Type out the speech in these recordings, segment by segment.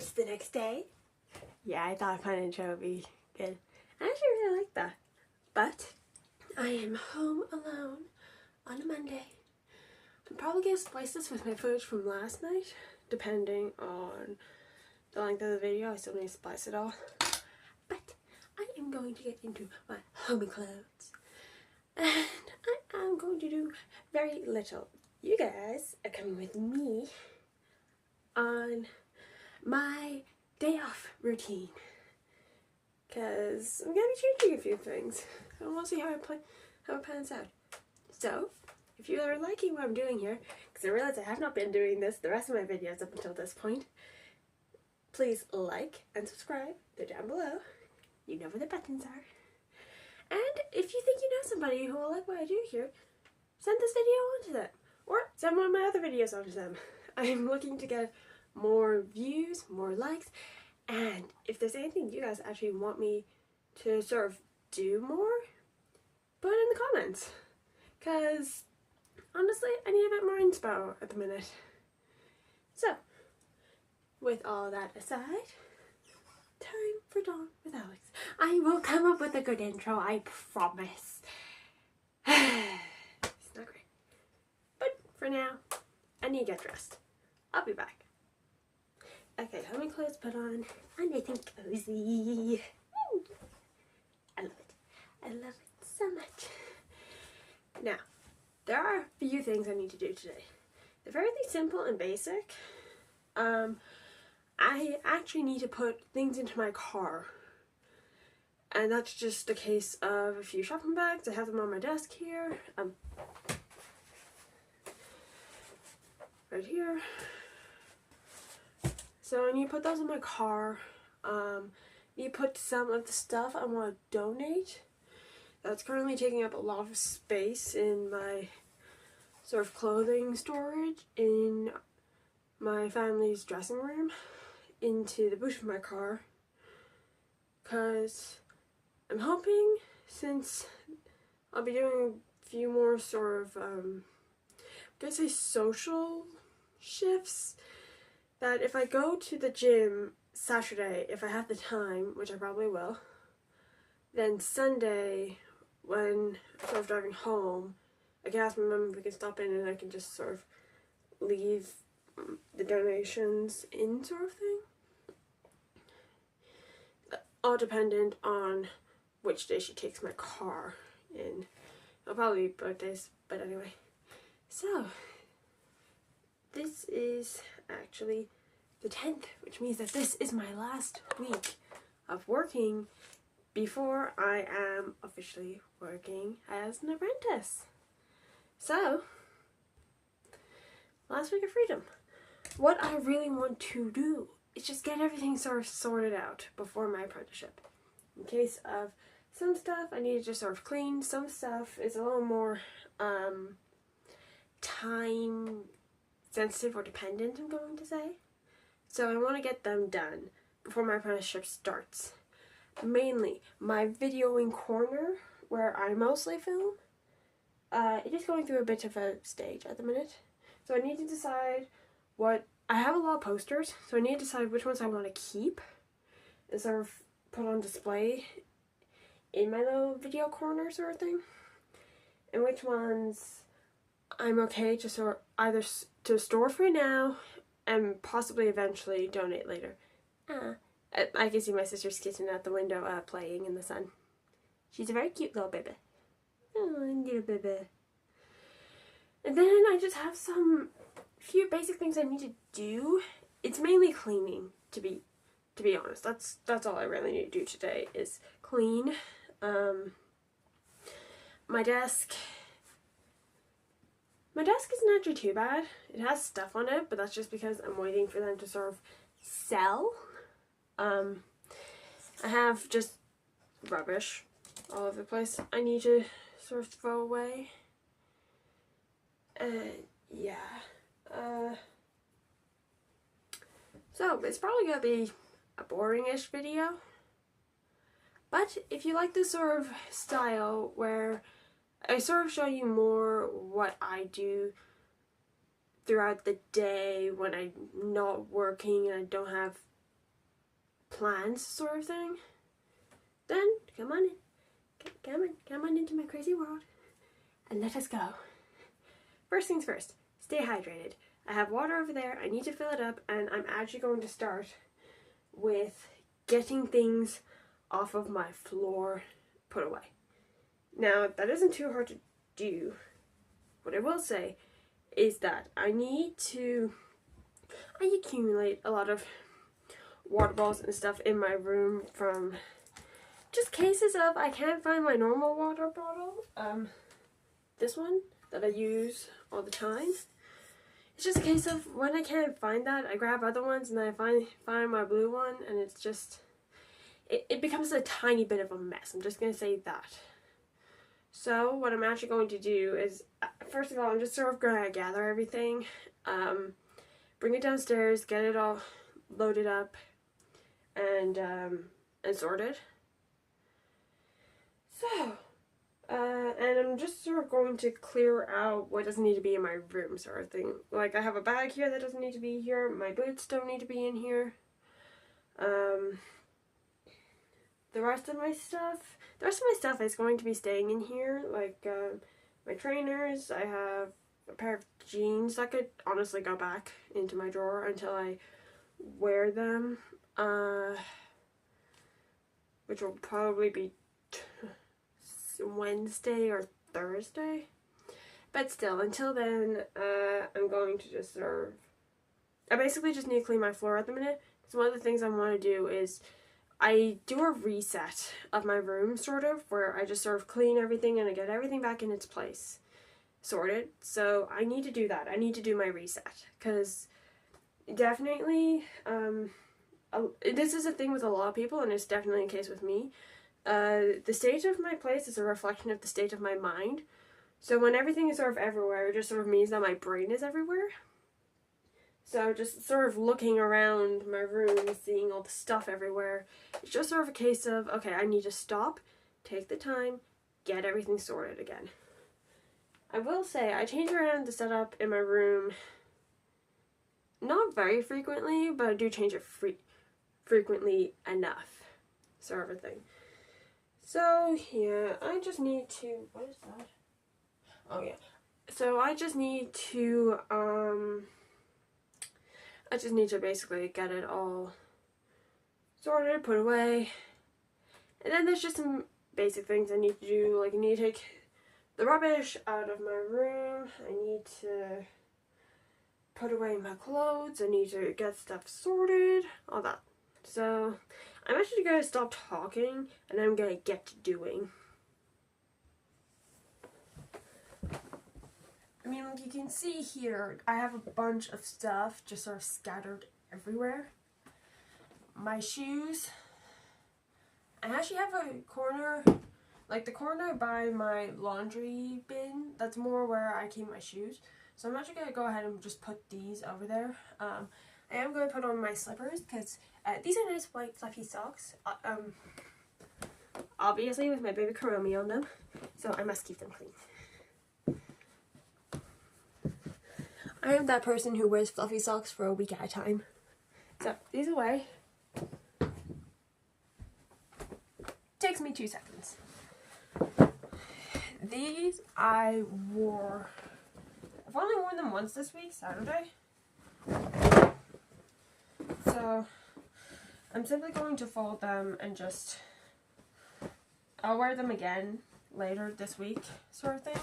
It's the next day. Yeah, I thought a fun intro would be good. I actually really like that. But I am home alone on a Monday. I'm probably going to splice this with my footage from last night, depending on the length of the video. I still need to splice it all. But I am going to get into my homey clothes. And I am going to do very little. You guys are coming with me on my day off routine, because I'm going to be changing a few things. I want to see how it pans out. So, if you are liking what I'm doing here, because I realize I have not been doing this the rest of my videos up until this point, please like and subscribe. They're down below. You know where the buttons are. And if you think you know somebody who will like what I do here, send this video on to them. Or send one of my other videos on to them. I'm looking to get more views, more likes, and if there's anything you guys actually want me to sort of do more, put it in the comments. Because honestly, I need a bit more inspo at the minute. So, with all that aside, time for Dawn with Alex. I will come up with a good intro, I promise. It's not great. But for now, I need to get dressed. I'll be back. Okay, homey clothes put on, and anything cozy. I love it. I love it so much. Now, there are a few things I need to do today. They're fairly simple and basic. I actually need to put things into my car. And that's just a case of a few shopping bags. I have them on my desk here. Right here. So I need to put those in my car. Need to put some of the stuff I want to donate. That's currently taking up a lot of space in my sort of clothing storage in my family's dressing room, into the boot of my car. Because I'm hoping, since I'll be doing a few more sort of, I'm gonna say social shifts, that if I go to the gym Saturday, if I have the time, which I probably will, then Sunday, when I'm sort of driving home, I can ask my mum if we can stop in and I can just sort of leave the donations in, sort of thing. All dependent on which day she takes my car in. It'll probably be both days, but anyway. So, this is actually the 10th, which means that this is my last week of working before I am officially working as an apprentice. So, last week of freedom. What I really want to do is just get everything sort of sorted out before my apprenticeship. In case of some stuff I need to just sort of clean, some stuff is a little more time sensitive or dependent, I'm going to say. So I want to get them done before my apprenticeship starts. Mainly my videoing corner, where I mostly film, it is going through a bit of a stage at the minute. So I need to decide what, I have a lot of posters, so I need to decide which ones I want to keep and sort of put on display in my little video corner sort of thing, and which ones I'm okay to sort either to store for now and possibly eventually donate later. I can see my sister sitting out the window playing in the sun. She's a very cute little baby. Oh, little baby. And then I just have some few basic things I need to do. It's mainly cleaning, to be honest. That's all I really need to do today is clean. My desk isn't actually too bad. It has stuff on it, but that's just because I'm waiting for them to sort of sell. I have just rubbish all over the place I need to sort of throw away. Yeah. So it's probably gonna be a boring-ish video. But if you like this sort of style where I sort of show you more what I do throughout the day when I'm not working and I don't have plans sort of thing, then come on in. Come on into my crazy world and let us go. First things first, stay hydrated. I have water over there, I need to fill it up, and I'm actually going to start with getting things off of my floor put away. Now, that isn't too hard to do. What I will say is that I accumulate a lot of water bottles and stuff in my room from just cases of I can't find my normal water bottle. This one that I use all the time. It's just a case of when I can't find that, I grab other ones and then I find my blue one, and it's just, it becomes a tiny bit of a mess. I'm just going to say that. So what I'm actually going to do is, first of all, I'm just sort of going to gather everything, bring it downstairs, get it all loaded up and sorted. So, and I'm just sort of going to clear out what doesn't need to be in my room sort of thing. Like, I have a bag here that doesn't need to be here. My boots don't need to be in here. The rest of my stuff is going to be staying in here. Like, my trainers, I have a pair of jeans that could honestly go back into my drawer until I wear them. Which will probably be Wednesday or Thursday, but still, until then, I'm going to just I basically just need to clean my floor at the minute. So one of the things I want to do is I do a reset of my room, sort of, where I just sort of clean everything and I get everything back in its place, sorted. So I need to do that. I need to do my reset, because definitely, this is a thing with a lot of people, and it's definitely a case with me. The state of my place is a reflection of the state of my mind. So when everything is sort of everywhere, it just sort of means that my brain is everywhere. So just sort of looking around my room, seeing all the stuff everywhere, it's just sort of a case of, okay, I need to stop, take the time, get everything sorted again. I will say, I change around the setup in my room, not very frequently, but I do change it frequently enough, sort of a thing. So, yeah, I just need to, what is that? Oh, yeah. So, I just need to basically get it all sorted, put away. And then there's just some basic things I need to do, like I need to take the rubbish out of my room, I need to put away my clothes, I need to get stuff sorted, all that. So, I'm actually going to stop talking, and I'm going to get to doing. I mean, like you can see here, I have a bunch of stuff just sort of scattered everywhere. My shoes. I actually have a corner, like the corner by my laundry bin, that's more where I keep my shoes. So I'm actually going to go ahead and just put these over there. I am going to put on my slippers, because these are nice white fluffy socks, obviously with my baby Kuromi on them, so I must keep them clean. I am that person who wears fluffy socks for a week at a time. So, these away. Takes me 2 seconds. These I've only worn them once this week, Saturday. So, I'm simply going to fold them and just, I'll wear them again later this week, sort of thing.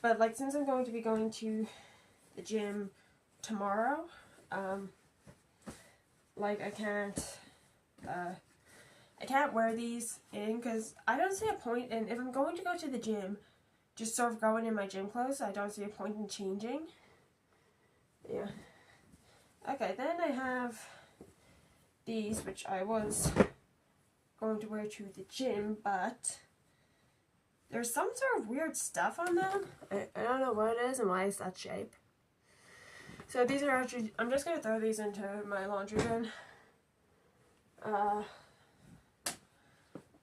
But, like, since I'm going to be going to the gym tomorrow, like, I can't wear these in, because I don't see a point in, if I'm going to go to the gym, just sort of going in my gym clothes, I don't see a point in changing. Yeah. Okay, then I have these, which I was going to wear to the gym, but there's some sort of weird stuff on them. I don't know what it is and why it's that shape. So these are actually, I'm just going to throw these into my laundry bin.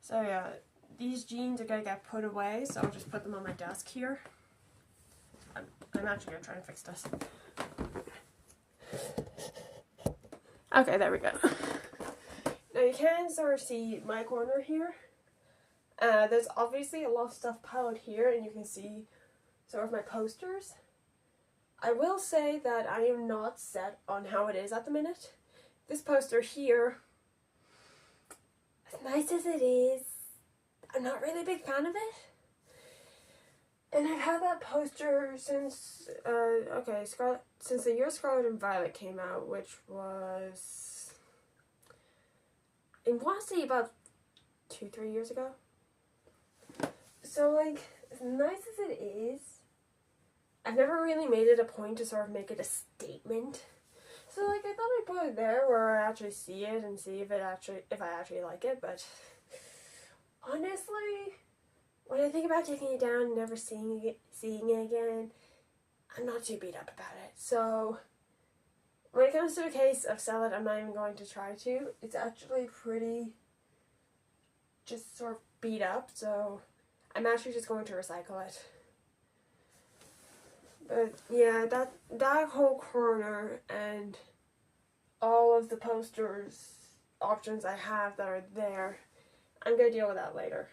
So yeah, these jeans are going to get put away, so I'll just put them on my desk here. I'm actually going to try and fix this. Okay, there we go. Now you can sort of see my corner here. There's obviously a lot of stuff piled here, and you can see sort of my posters. I will say that I am not set on how it is at the minute. This poster here, as nice as it is, I'm not really a big fan of it. And I've had that poster since, since the year Scarlet and Violet came out, which was, I want to say about 2-3 years ago. So, like, as nice as it is, I've never really made it a point to sort of make it a statement. So, like, I thought I'd put it there where I actually see it and see if I actually like it, but honestly, when I think about taking it down and never seeing it again, I'm not too beat up about it. So, when it comes to a case of sell it, I'm not even going to try to. It's actually pretty just sort of beat up, so I'm actually just going to recycle it. But yeah, that whole corner and all of the posters options I have that are there, I'm going to deal with that later.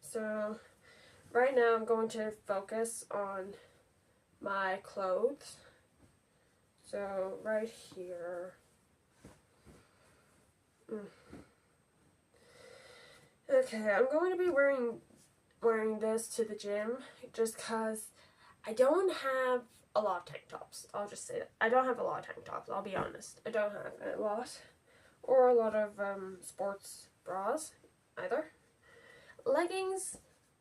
So right now I'm going to focus on my clothes. So right here. Okay, I'm going to be wearing this to the gym just because I don't have a lot of tank tops. I'll just say that. I don't have a lot of tank tops, I'll be honest. I don't have a lot. Or a lot of sports bras either. Leggings,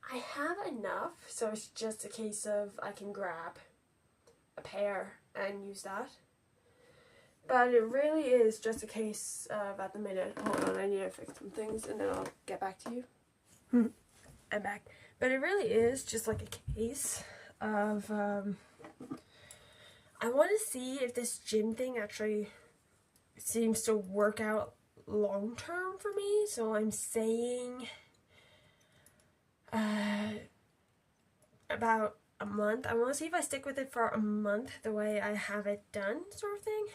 I have enough, so it's just a case of I can grab a pair and use that. But it really is just a case of, at the minute, hold on, I need to fix some things and then I'll get back to you. I'm back. But it really is just like a case of, I want to see if this gym thing actually seems to work out long term for me. So I'm saying about a month. I want to see if I stick with it for a month the way I have it done, sort of thing,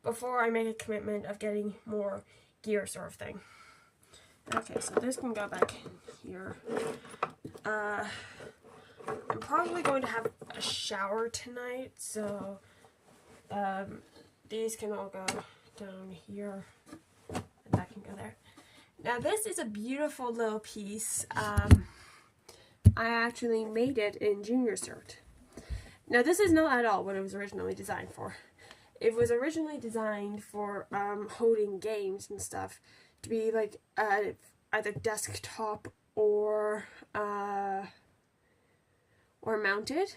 before I make a commitment of getting more gear, sort of thing. Okay, so this can go back in here. I'm probably going to have a shower tonight, so these can all go down here, and that can go there. Now this is a beautiful little piece. I actually made it in Junior Cert. Now this is not at all what it was originally designed for. It was originally designed for holding games and stuff, to be like either desktop or mounted.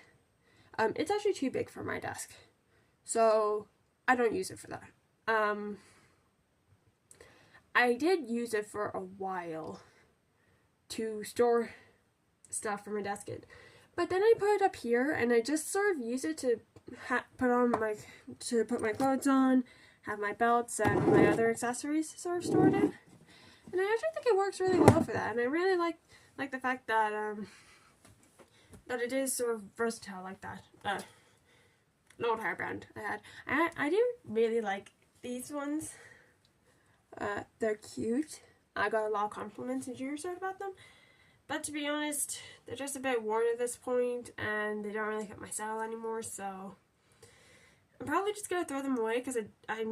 It's actually too big for my desk, so I don't use it for that. I did use it for a while to store stuff for my desk in, but then I put it up here and I just sort of use it to put my clothes on, have my belts and my other accessories sort of stored in. And I actually think it works really well for that, and I really like the fact that that it is sort of versatile like that. An old hairband I had. I do really like these ones. They're cute. I got a lot of compliments in Junior Cert about them. But to be honest, they're just a bit worn at this point, and they don't really fit my style anymore, so I'm probably just going to throw them away, because I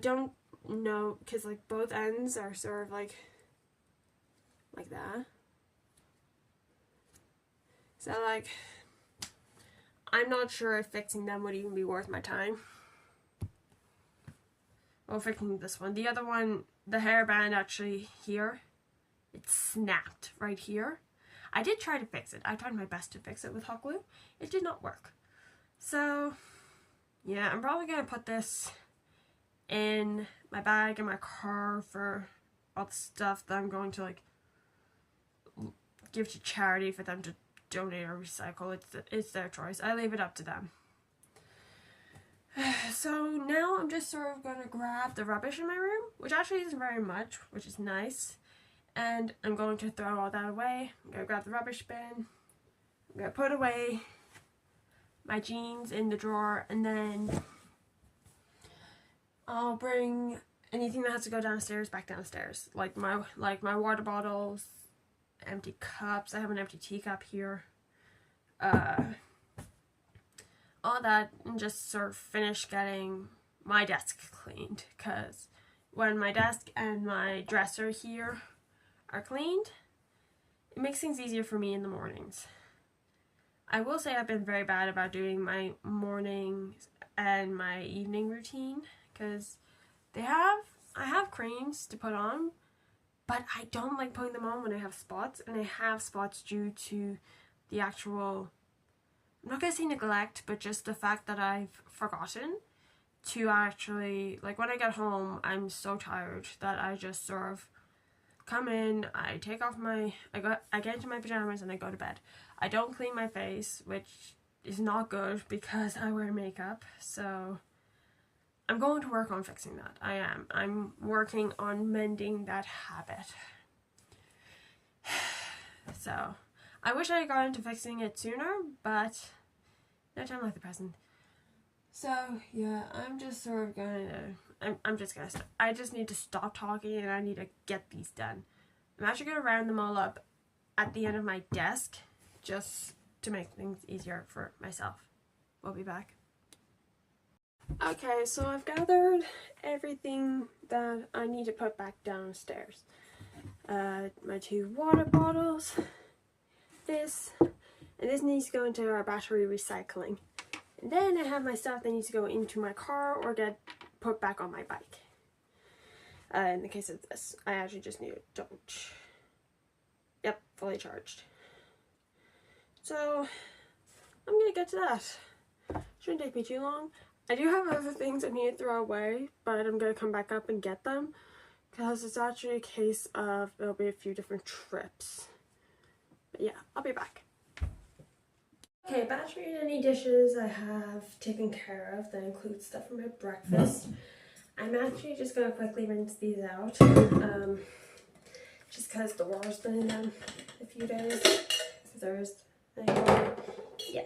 don't know, because like both ends are sort of like that. So like, I'm not sure if fixing them would even be worth my time. Well, fixing this one. The other one, the hairband actually here, it snapped right here. I did try to fix it. I tried my best to fix it with hot glue. It did not work. So, yeah, I'm probably going to put this in my bag in my car for all the stuff that I'm going to like give to charity for them to donate or recycle. It's their choice. I leave it up to them. So now I'm just sort of going to grab the rubbish in my room, which actually isn't very much, which is nice. And I'm going to throw all that away. I'm going to grab the rubbish bin. I'm going to put away my jeans in the drawer, and then I'll bring anything that has to go downstairs back downstairs, like my water bottles, empty cups. I have an empty teacup here. All that, and just sort of finish getting my desk cleaned, because when my desk and my dresser here are cleaned, it makes things easier for me in the mornings. I will say I've been very bad about doing my mornings and my evening routine, because I have creams to put on, but I don't like putting them on when I have spots, and I have spots due to the actual, I'm not going to say neglect, but just the fact that I've forgotten to actually, like when I get home, I'm so tired that I just sort of come in, I take off I get into my pajamas and I go to bed. I don't clean my face, which is not good because I wear makeup, so I'm going to work on fixing that. I am. I'm working on mending that habit. So, I wish I had got into fixing it sooner, but no time like the present. So, yeah, I'm just sort of I just need to stop talking and I need to get these done. I'm actually going to round them all up at the end of my desk, just to make things easier for myself. We'll be back. Okay, so I've gathered everything that I need to put back downstairs. My 2 water bottles, this, and this needs to go into our battery recycling. And then I have my stuff that needs to go into my car or get put back on my bike. In the case of this, I actually just need a torch. Yep, fully charged. So, I'm gonna get to that. Shouldn't take me too long. I do have other things I need to throw away, but I'm gonna come back up and get them, because it's actually a case of there'll be a few different trips. But yeah, I'll be back. Okay, battery and any dishes I have taken care of. That includes stuff for my breakfast. I'm actually just gonna quickly rinse these out, just because the water's been in them a few days. Yeah.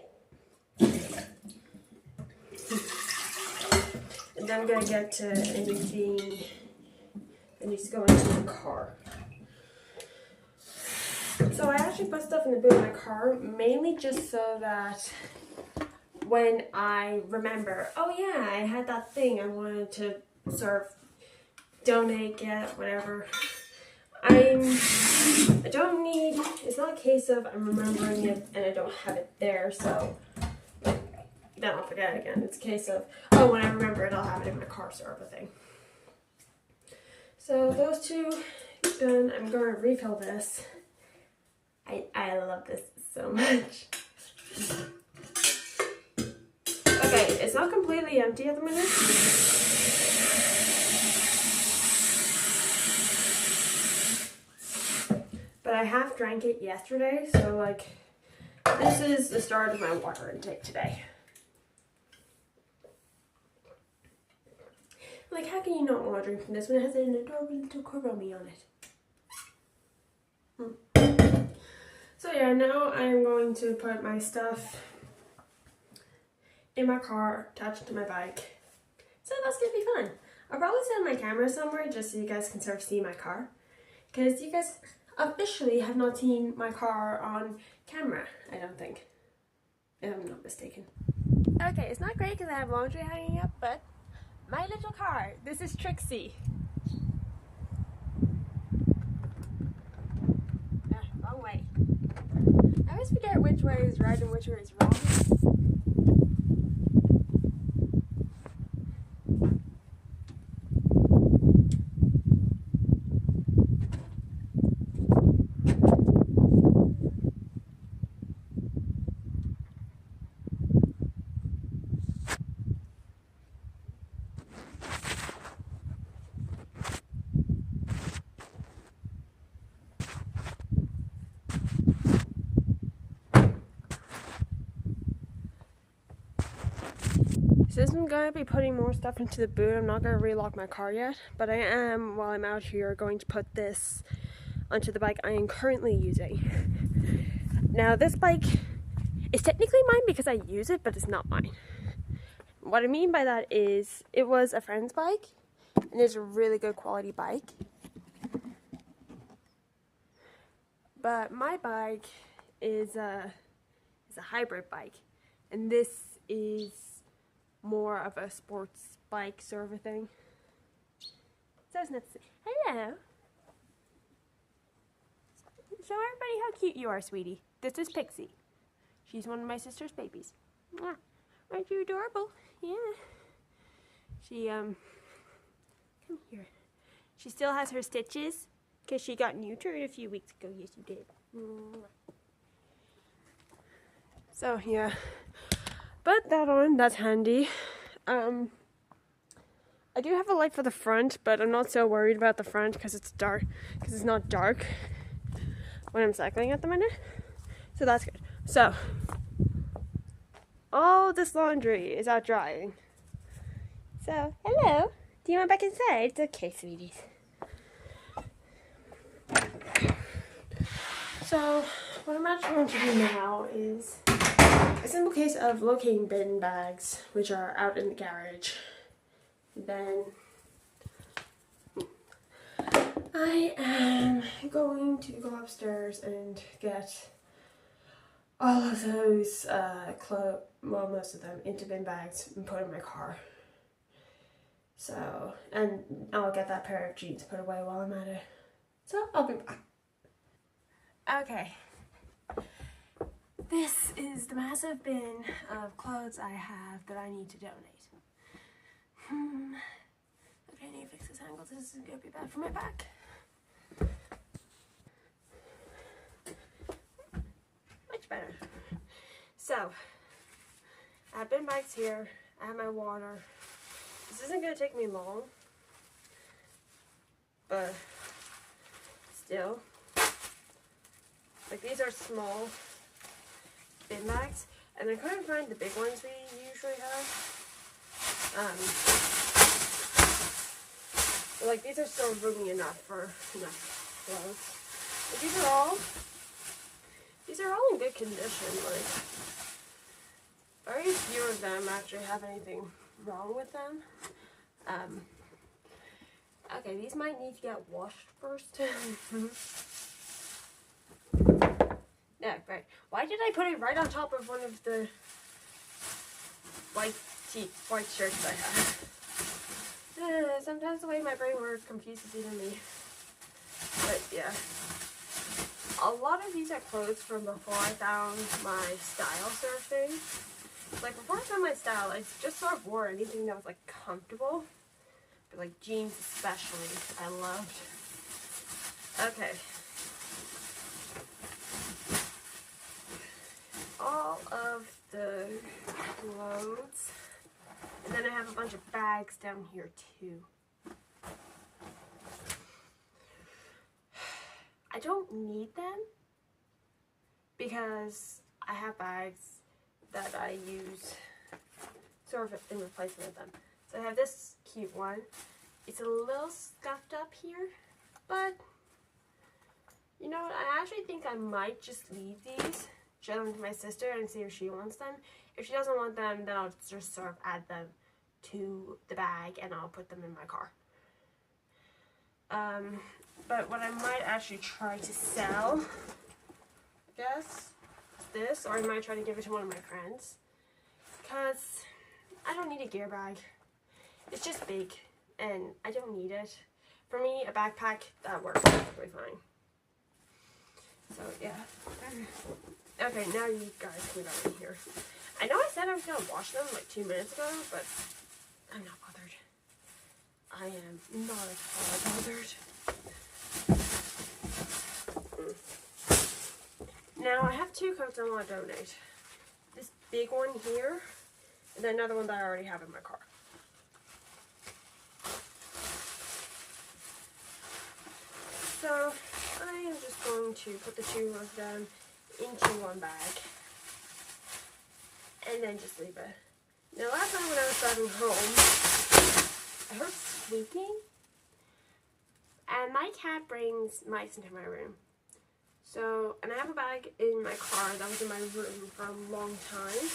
And then I'm gonna get to anything that needs to go into the car. So I actually put stuff in the boot of my car, mainly just so that when I remember, oh yeah, I had that thing I wanted to sort of donate, get, whatever. It's not a case of I'm remembering it and I don't have it there, so then I'll forget it again. It's a case of, oh, when I remember it, I'll have it in my car, sort of a thing. So those 2 done. I'm going to refill this. I love this so much. Okay, it's not completely empty at the minute. But I half drank it yesterday, so like, this is the start of my water intake today. Like, how can you not want to drink from this when it has an adorable little Kuromi on it? So yeah, now I'm going to put my stuff in my car, attached to my bike. So that's going to be fun. I'll probably set my camera somewhere just so you guys can sort of see my car. Because you guys officially have not seen my car on camera, I don't think. If I'm not mistaken. Okay, it's not great because I have laundry hanging up, but my little car. This is Trixie. Wrong way. I always forget which way is right and which way is wrong. So this is going to be putting more stuff into the boot. I'm not going to relock my car yet, but I am, while I'm out here, going to put this onto the bike I am currently using. Now this bike is technically mine because I use it, but it's not mine. What I mean by that is it was a friend's bike, and it's a really good quality bike. But my bike is a hybrid bike, and this is more of a sports bike sort of thing. So it's nice to say hello. Show everybody how cute you are, sweetie. This is Pixie. She's one of my sister's babies. Mwah. Aren't you adorable? Yeah. She, come here. She still has her stitches because she got neutered a few weeks ago. Yes, you did. So, yeah. Put that on. That's handy. I do have a light for the front, but I'm not so worried about the front because it's dark. Because it's not dark when I'm cycling at the minute. So that's good. So, all this laundry is out drying. So, hello. Do you want back inside? It's okay, sweeties. So, what I'm actually going to do now is a simple case of locating bin bags, which are out in the garage. Then I am going to go upstairs and get all of those well, most of them into bin bags and put in my car. So, and I'll get that pair of jeans put away while I'm at it. So, I'll be back. Okay. This is the massive bin of clothes I have that I need to donate. Okay, I need to fix this angle. This is going to be bad for my back. Much better. So, I have bin bags here. I have my water. This isn't going to take me long. But, still. Like, these are small bin bags. And I couldn't find the big ones we usually have. Like, these are still roomy enough for enough clothes. But these are all in good condition. Like, very few of them actually have anything wrong with them. Okay, these might need to get washed first. Yeah, right. Why did I put it right on top of one of the white shirts I have? Sometimes the way my brain works confuses even me. But yeah. A lot of these are clothes from before I found my style sort of thing. Like, before I found my style, I just sort of wore anything that was, like, comfortable. But, like, jeans especially, I loved. Okay. All of the clothes. And then I have a bunch of bags down here, too. I don't need them because I have bags that I use sort of in replacement of them. So I have this cute one. It's a little scuffed up here, but you know what? I actually think I might just leave these, show them to my sister and see if she wants them. If she doesn't want them, then I'll just sort of add them to the bag and I'll put them in my car. But what I might actually try to sell, I guess, is this, or I might try to give it to one of my friends, because I don't need a gear bag. It's just big, and I don't need it. For me, a backpack, that works perfectly fine. So, yeah. Okay, now you guys can go in here. I know I said I was going to wash them like 2 minutes ago, but I'm not bothered. I am not at all bothered. Now, I have 2 coats I want to donate. This big one here, and then another one that I already have in my car. So, I am just going to put the 2 of them into one bag. And then just leave it. Now, last time when I was driving home, I heard squeaking. And my cat brings mice into my room. So, and I have a bag in my car that was in my room for a long time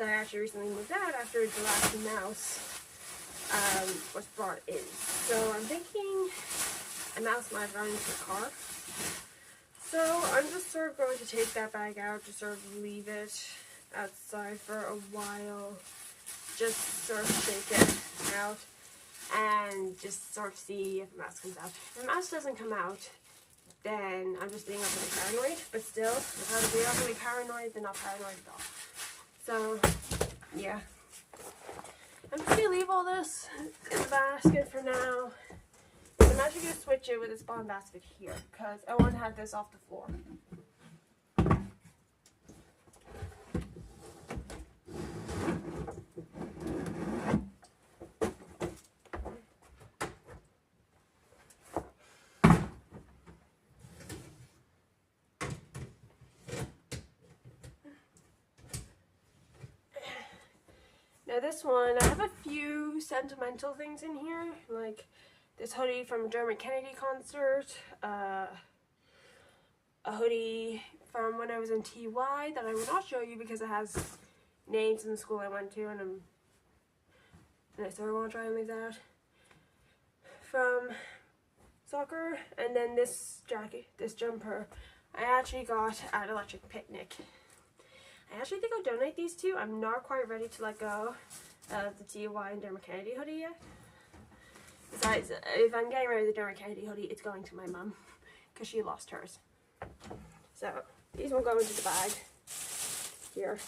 that I actually recently moved out after the last mouse was brought in. So I'm thinking a mouse might have gone into the car. So I'm just sort of going to take that bag out, just sort of leave it outside for a while, just sort of shake it out, and just sort of see if the mouse comes out. If the mouse doesn't come out, then I'm just being overly paranoid, but still, if I'm being overly paranoid, then not paranoid at all. So, yeah. I'm just going to leave all this in the basket for now. I'm actually going to switch it with this bond basket here, because I want to have this off the floor. Now this one, I have a few sentimental things in here, like this hoodie from a Dermot Kennedy concert, a hoodie from when I was in TY that I will not show you because it has names in the school I went to, and I sort of want to try and leave that out. From soccer, and then this jacket, this jumper, I actually got at Electric Picnic. I actually think I'll donate these two. I'm not quite ready to let go of the TY and Dermot Kennedy hoodie yet. Besides, if I'm getting rid of the Dermot Kennedy hoodie, it's going to my mum because she lost hers. So these will go into the bag here.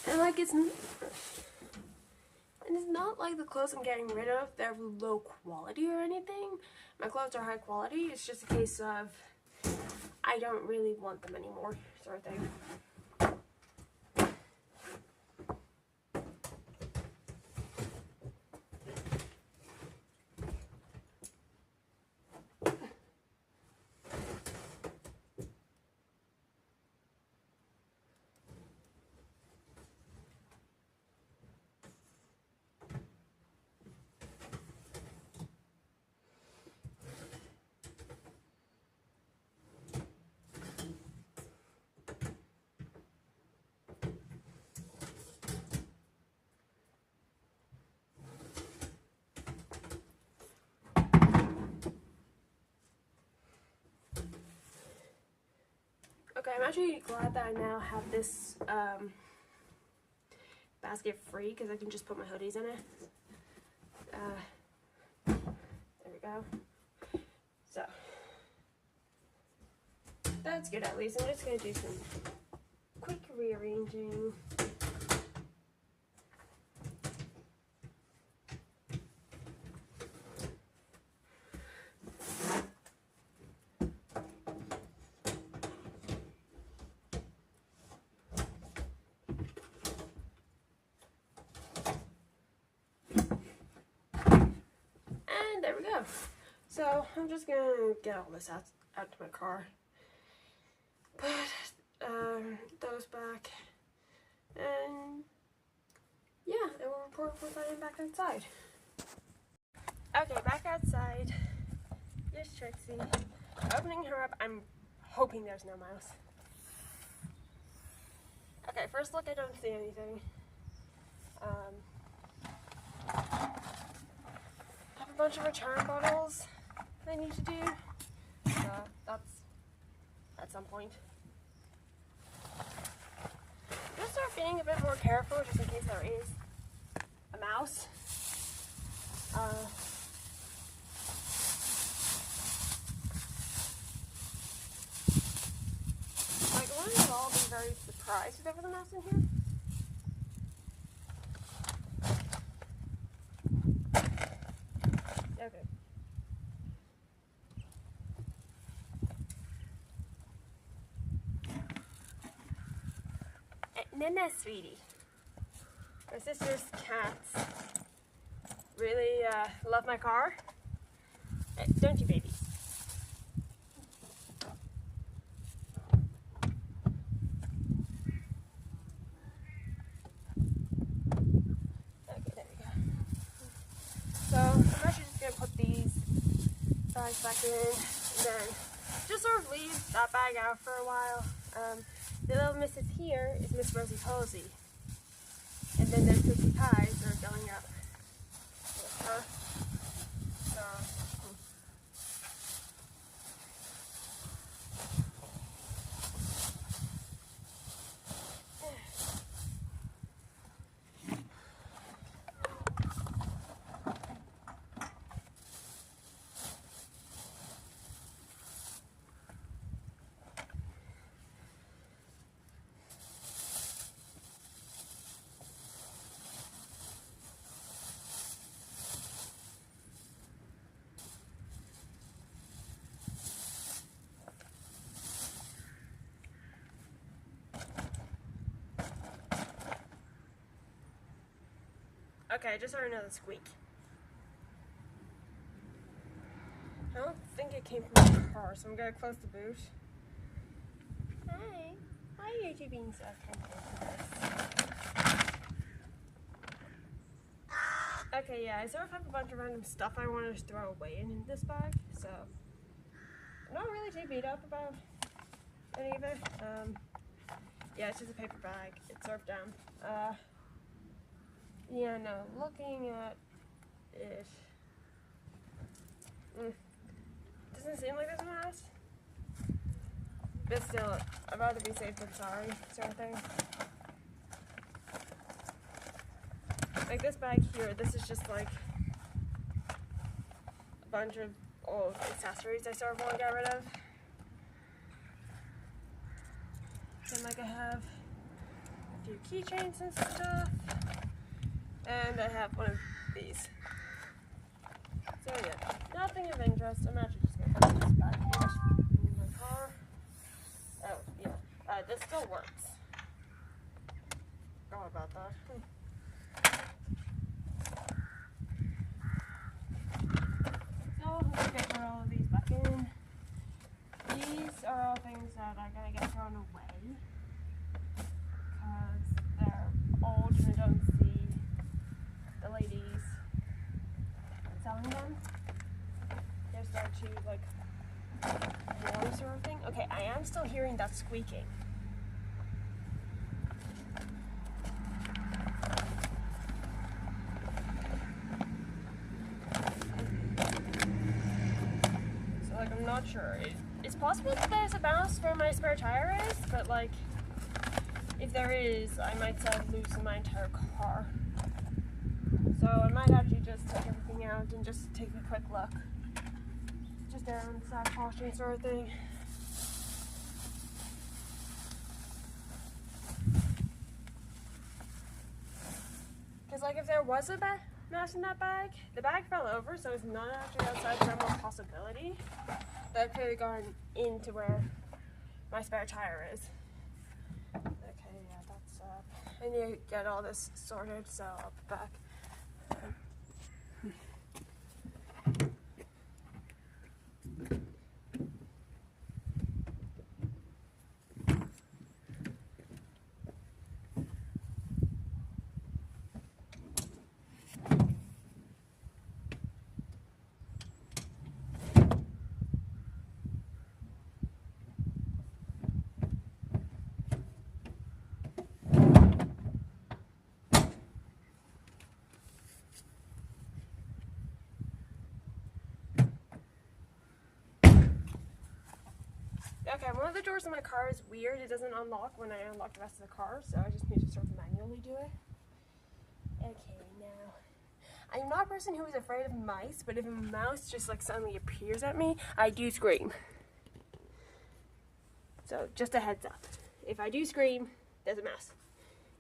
And like it's not like the clothes I'm getting rid of, they're low quality or anything. My clothes are high quality. It's just a case of I don't really want them anymore, sort of thing. Okay, I'm actually glad that I now have this basket free because I can just put my hoodies in it. There we go. So, that's good at least. I'm just going to do some quick rearranging. There we go. So I'm just gonna get all this out to my car, put those back, and yeah, I will report once I am back outside. Okay, back outside. Here's Trixie. Opening her up. I'm hoping there's no mouse. Okay, first look, I don't see anything. A bunch of return bottles I need to do. That's at some point. Just start being a bit more careful just in case there is a mouse. Like, wouldn't you all be very surprised if there was a mouse in here? Okay. Nana, sweetie. My sister's cats really love my car. Don't you, babies? So I'm actually just going to put these bags back in and then just sort of leave that bag out for a while. The little missus here is Miss Rosie Posey. And then there's Pixie Pies that are going up with her. So, okay, I just heard another squeak. I don't think it came from the car, so I'm gonna close the boot. Hi. Hi, YouTube being so attentive to this. Okay, yeah, I sort of have a bunch of random stuff I want to throw away in this bag, so I'm not really too beat up about any of it. Yeah, it's just a paper bag. It's sort of down. Yeah, no, looking at it, doesn't seem like there's a mess. But still, I'd rather be safe than sorry, sort of thing. Like this bag here, this is just like a bunch of old accessories I sort of want to get rid of. Then like I have a few keychains and stuff. And I have one of these. So yeah, nothing of interest. I'm actually just going to put this back here in my car. Oh, yeah. This still works. Forgot about that. So I'm going to get all of these back in. These are all things that are going to get thrown away. Because they're old and I don't see the ladies selling them. They're starting to like warm sort of thing. Okay, I am still hearing that squeaking. So like I'm not sure. It's possible that there's a mouse where my spare tire is, but like if there is, I might lose my entire car. So I might actually just take everything out and just take a quick look. Just around the side washing sort of thing. Because like if there was a mess in that bag, the bag fell over, so it's not actually outside the realm of possibility that could have gone into where my spare tire is. Okay, yeah, that's I need to get all this sorted, so I'll be back. Okay, one of the doors in my car is weird. It doesn't unlock when I unlock the rest of the car, so I just need to sort of manually do it. Okay, now, I'm not a person who is afraid of mice, but if a mouse just like suddenly appears at me, I do scream. So, just a heads up. If I do scream, there's a mouse.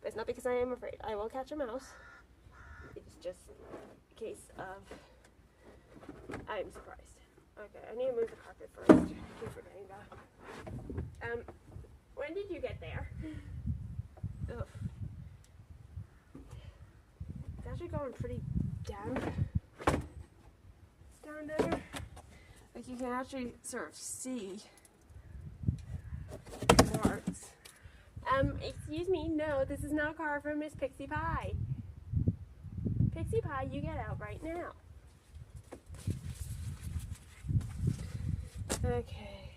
But it's not because I am afraid. I will catch a mouse. It's just a case of I'm surprised. Okay, I need to move the carpet first. I keep forgetting that. When did you get there? Ugh. It's actually going pretty down there. Like you can actually sort of see marks. Excuse me, no, this is not a car from Miss Pixie Pie. Pixie Pie, you get out right now. Okay.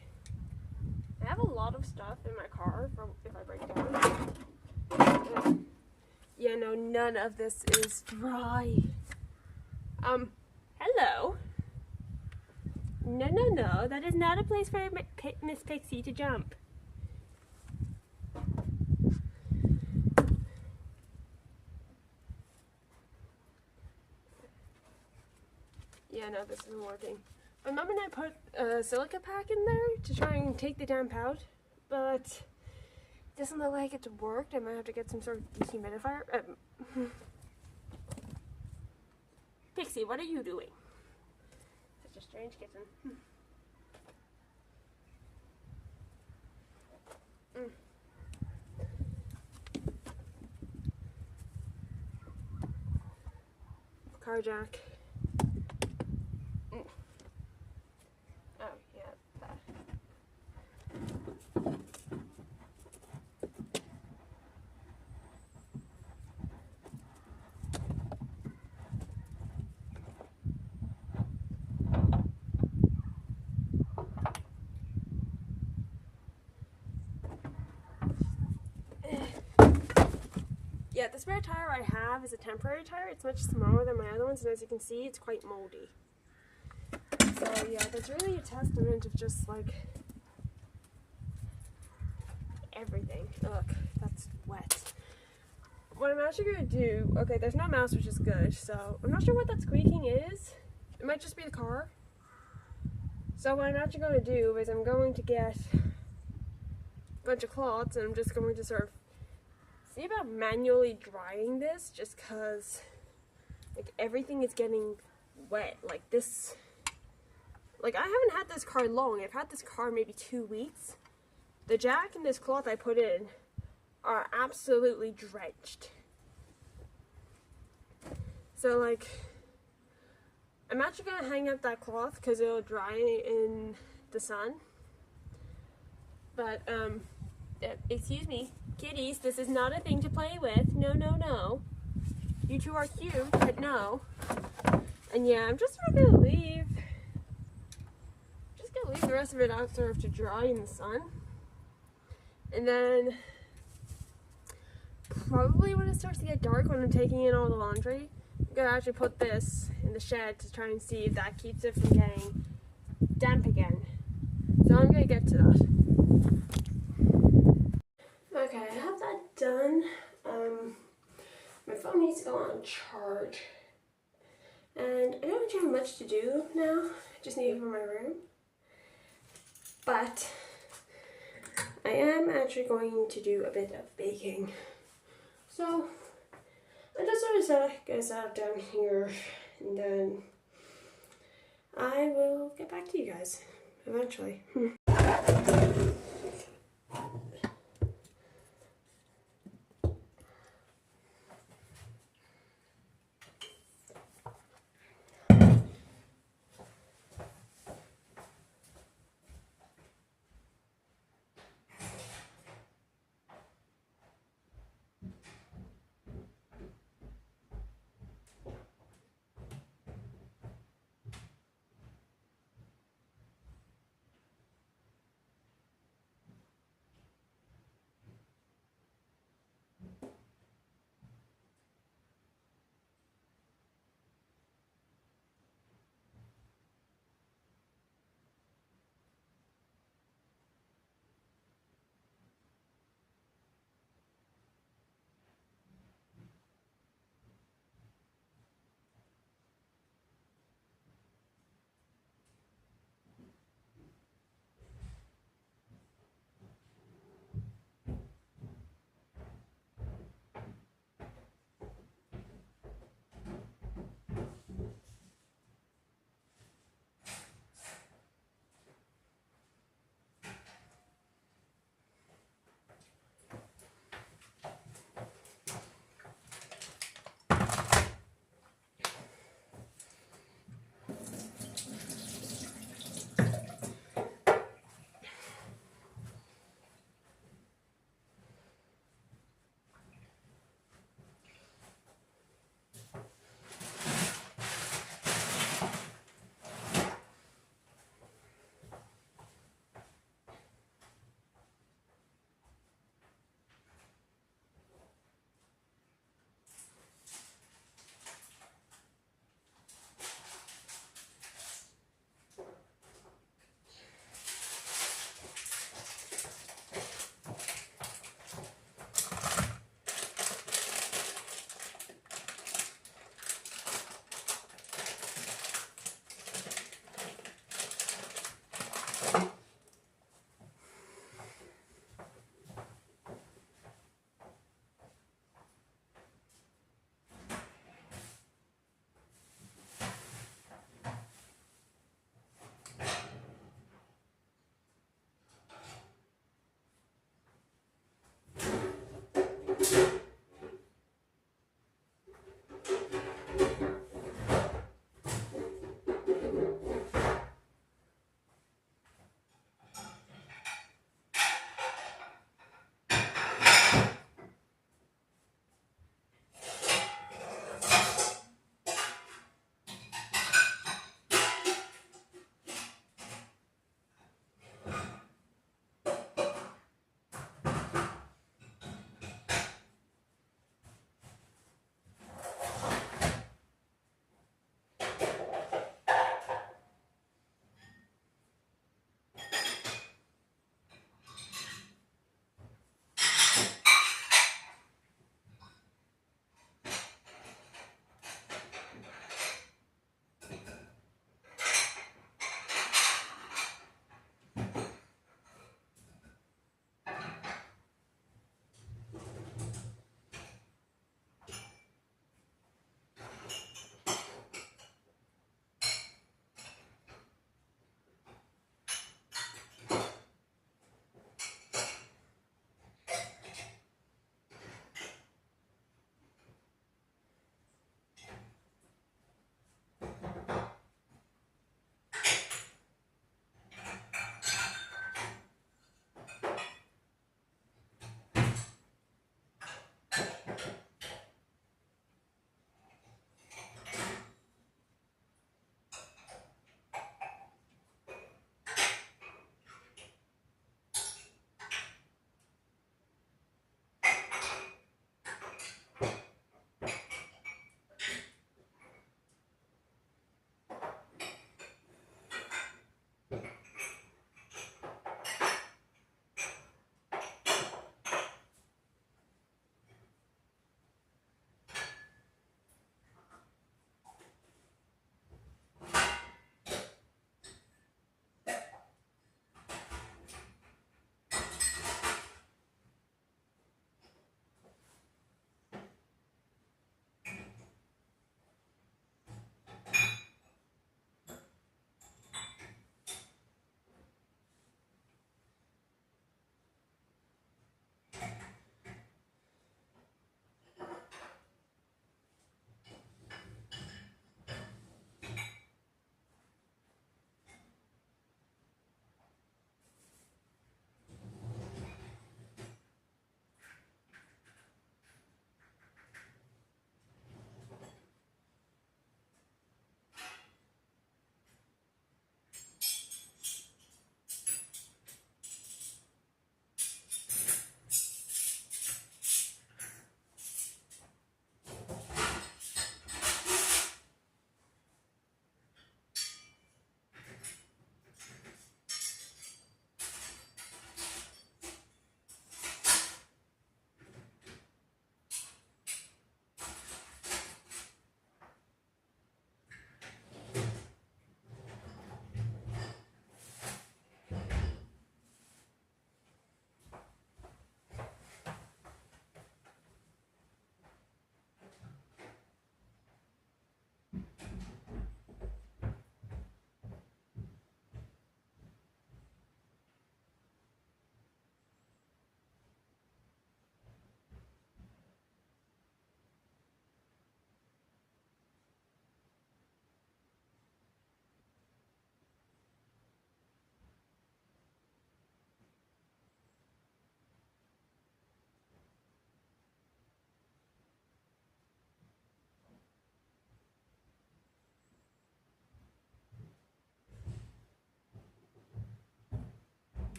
I have a lot of stuff in my car for if I break down. Yeah, no, none of this is dry. Hello. No, no, no. That is not a place for Miss Pixie to jump. Yeah, no, this isn't working. My mom and I put a silica pack in there to try and take the damp out, but it doesn't look like it's worked. I might have to get some sort of dehumidifier. Pixie, what are you doing? Such a strange kitten. Car jack. Oh, yeah, that. Yeah, the spare tire I have is a temporary tire. It's much smaller than my other ones, and as you can see, it's quite moldy. So yeah, that's really a testament of just like everything. Look, that's wet. What I'm actually gonna do, okay, there's no mouse, which is good, so I'm not sure what that squeaking is. It might just be the car. So what I'm actually gonna do is I'm going to get a bunch of cloths, and I'm just going to sort of see about manually drying this, just cause like everything is getting wet. Like this, like I haven't had this car long. I've had this car maybe 2 weeks. The jack and this cloth I put in are absolutely drenched. So like, I'm actually gonna hang up that cloth because it'll dry in the sun. But excuse me, kitties, this is not a thing to play with. No, no, no. You two are cute, but no. And yeah, I'm just gonna leave. Just gonna leave the rest of it out sort of to dry in the sun. And then probably when it starts to get dark, when I'm taking in all the laundry, I'm gonna actually put this in the shed to try and see if that keeps it from getting damp again. So I'm gonna get to that. Okay, I have that done. My phone needs to go on charge. And I don't actually have much to do now. I just need it for my room. But I am actually going to do a bit of baking. So I just sort of get set up down here, and then I will get back to you guys eventually.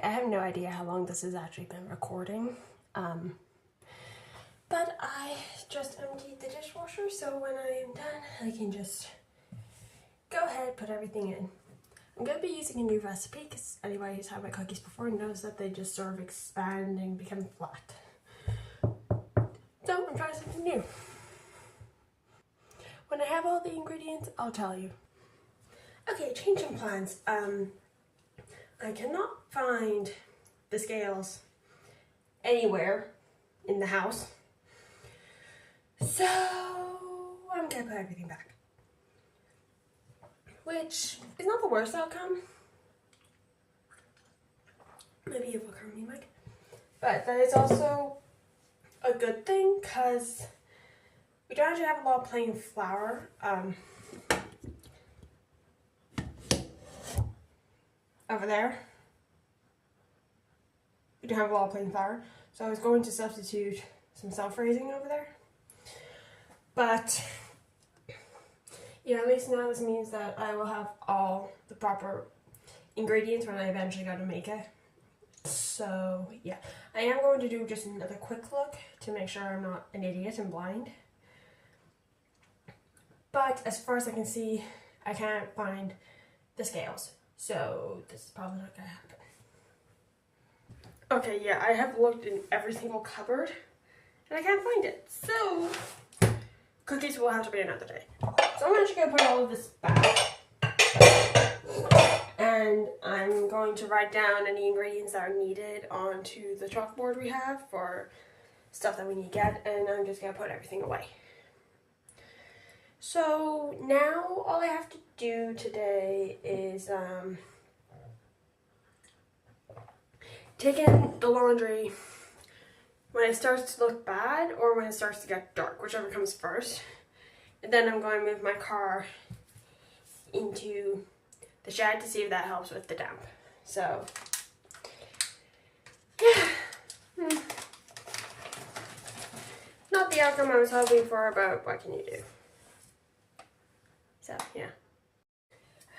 I have no idea how long this has actually been recording. But I just emptied the dishwasher, so when I am done, I can just go ahead, put everything in. I'm going to be using a new recipe because anybody who's had my cookies before knows that they just sort of expand and become flat. So I'm trying something new. When I have all the ingredients, I'll tell you. Okay, changing plans. I cannot find the scales anywhere in the house. So I'm going to put everything back. Which is not the worst outcome. Maybe it will hurt me, Mike. But that is also a good thing because we don't actually have a lot of plain flour. Over there, we don't have a lot of plain flour. So I was going to substitute some self-raising over there. But yeah, at least now this means that I will have all the proper ingredients when I eventually go to make it. So yeah, I am going to do just another quick look to make sure I'm not an idiot and blind. But as far as I can see, I can't find the scales. So this is probably not gonna happen. Okay, yeah, I have looked in every single cupboard and I can't find it. So cookies will have to be another day. So I'm actually gonna put all of this back. And I'm going to write down any ingredients that are needed onto the chalkboard we have for stuff that we need to get, and I'm just gonna put everything away. So now all I have to do today is take in the laundry when it starts to look bad or when it starts to get dark, whichever comes first. And then I'm going to move my car into the shed to see if that helps with the damp. So yeah, not the outcome I was hoping for, but what can you do? So yeah.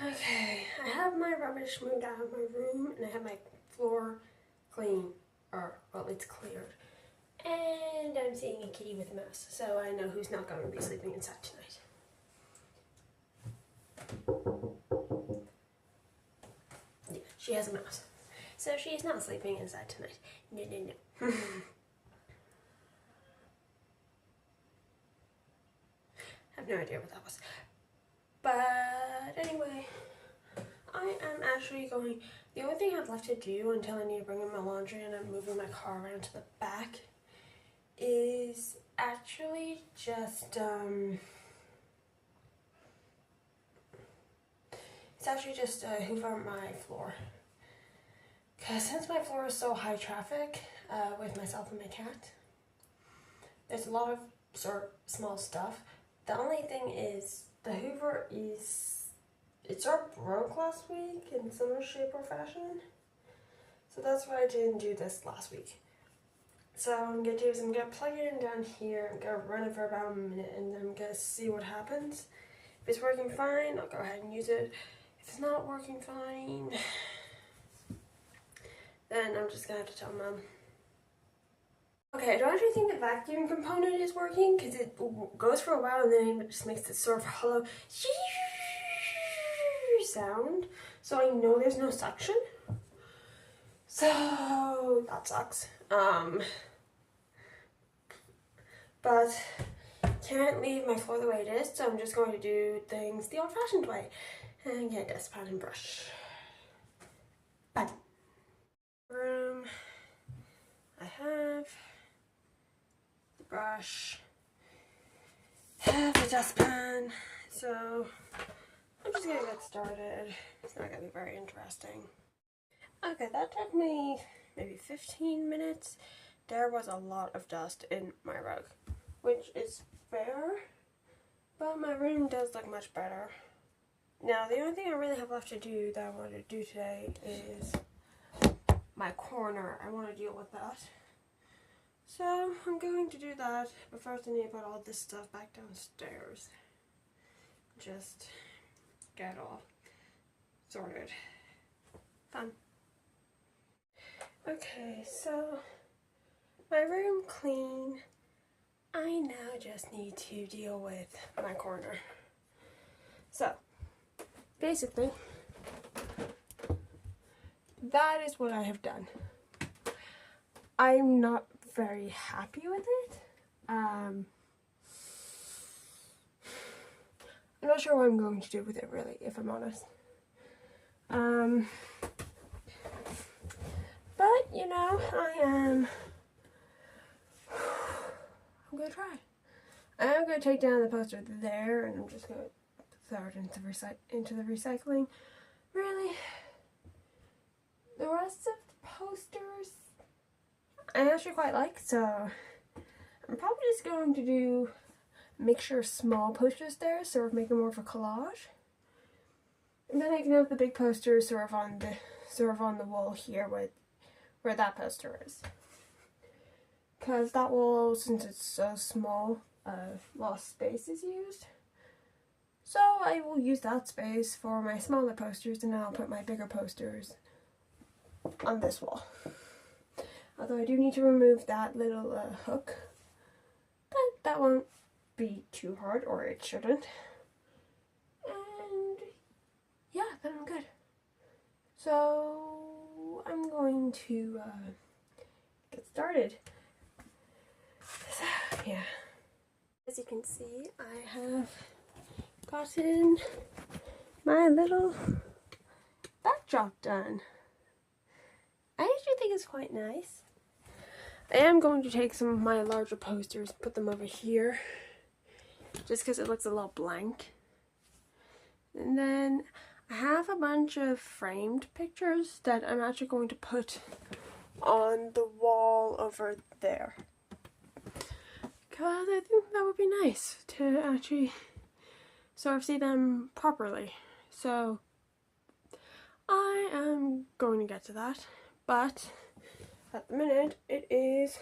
Okay, I have my rubbish moved out of my room and I have my floor clean, or well, it's cleared. And I'm seeing a kitty with a mouse, so I know who's not going to be sleeping inside tonight. Yeah, she has a mouse, so she is not sleeping inside tonight. No, no, no. I have no idea what that was. But anyway, I am actually going, the only thing I have left to do until I need to bring in my laundry and I'm moving my car around to the back is actually just, hoover my floor. Because since my floor is so high traffic with myself and my cat, there's a lot of sort of small stuff. The only thing is the hoover it sort of broke last week in some shape or fashion. So that's why I didn't do this last week. So what I'm going to do is I'm going to plug it in down here, I'm going to run it for about a minute and then I'm going to see what happens. If it's working fine, I'll go ahead and use it. If it's not working fine, then I'm just going to have to tell Mom. Okay, I don't actually think the vacuum component is working because it goes for a while and then it just makes this sort of hollow sound. So I know there's no suction. So that sucks. But can't leave my floor the way it is, so I'm just going to do things the old-fashioned way and get a dustpan and brush. But room, I have the brush, have the dustpan, so I'm just gonna get started. It's not gonna be very interesting. Okay, that took me maybe 15 minutes. There was a lot of dust in my rug, which is fair, but my room does look much better. Now, the only thing I really have left to do that I want to do today is my corner. I want to deal with that. So, I'm going to do that, but first I need to put all this stuff back downstairs. Just get all sorted. Fun. Okay, so my room clean. I now just need to deal with my corner. So, basically, that is what I have done. I'm not very happy with it. I'm not sure what I'm going to do with it, really, if I'm honest. But, you know, I'm gonna try. I'm gonna take down the poster there, and I'm just gonna throw it into the recycling. Really, the rest of the posters I actually quite like, so I'm probably just going to do mixture of small posters there, sort of make it more of a collage. And then I can have the big posters sort of on the wall here where that poster is. Because that wall, since it's so small, less space is used. So I will use that space for my smaller posters, and then I'll put my bigger posters on this wall. Although I do need to remove that little hook, but that won't be too hard, or it shouldn't. And yeah, then I'm good. So I'm going to get started. So, yeah. As you can see, I have gotten my little backdrop done. I actually think it's quite nice. I am going to take some of my larger posters, put them over here, just because it looks a little blank. And then I have a bunch of framed pictures that I'm actually going to put on the wall over there. Because I think that would be nice to actually sort of see them properly. So I am going to get to that, but at the minute it is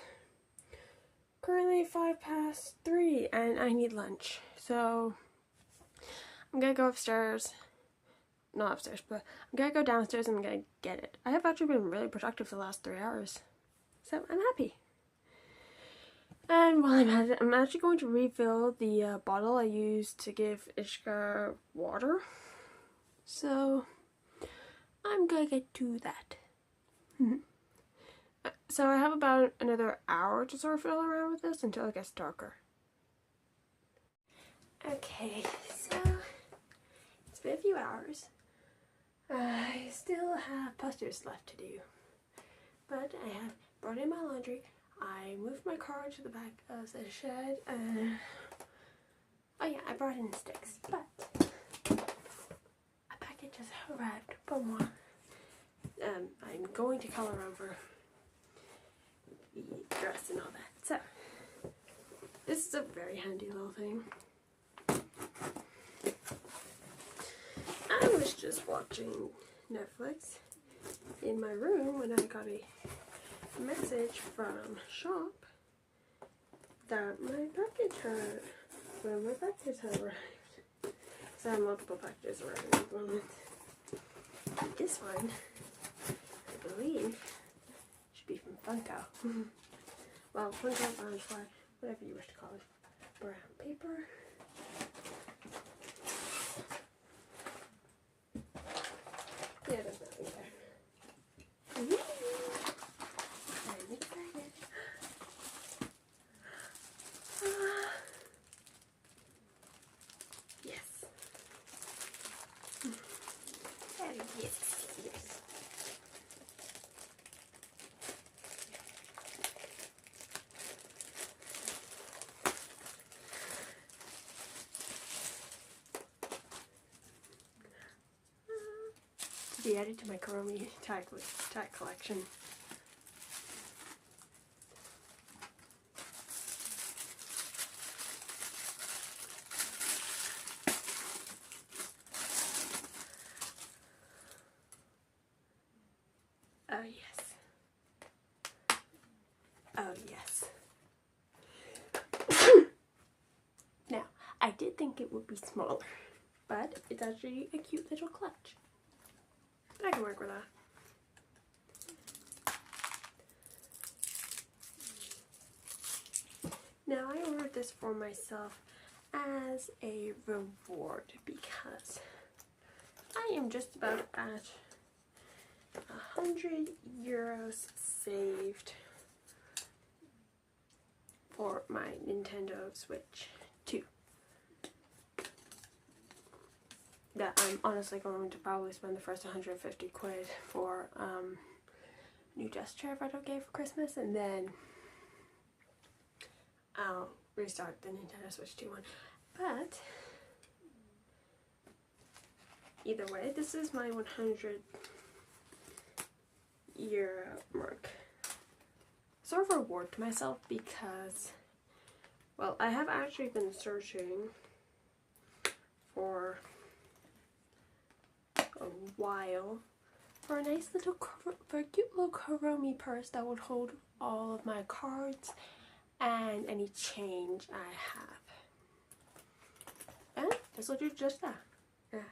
currently 3:05 and I need lunch. So I'm gonna go upstairs, not upstairs, but I'm gonna go downstairs and I'm gonna get it. I have actually been really productive for the last 3 hours, so I'm happy. And while I'm at it, I'm actually going to refill the bottle I used to give Ishka water. So I'm gonna get to that. So I have about another hour to sort of fiddle around with this until it gets darker. Okay, so it's been a few hours. I still have posters left to do, but I have brought in my laundry. I moved my car to the back of the shed. Oh yeah, I brought in sticks, but a package has arrived for moi. I'm going to color over the dress and all that. So this is a very handy little thing. I was just watching Netflix in my room when I got a message from shop that my package had arrived. So I have multiple packages arriving at the moment. This one, I believe, should be from Funko. Well, Funko, Butterfly, whatever you wish to call it. Brown paper. Yeah, there's nothing there. I'm excited. Yes. Yes, yes. To be added to my Kuromi tag collection. Oh yes. Oh yes. Now, I did think it would be smaller, but it's actually a cute little clutch. I can work with that. Now I ordered this for myself as a reward because I am just about at 100 euros saved for my Nintendo Switch 2. That I'm honestly going to probably spend the first 150 quid for new desk chair if I don't get it for Christmas, and then I'll restart the Nintendo Switch 2 one. But either way, this is my 100 euro mark. Sort of reward to myself because, well, I have actually been searching for a while for a nice little, for a cute little Kuromi purse that would hold all of my cards and any change I have. And this will do just that. Yeah.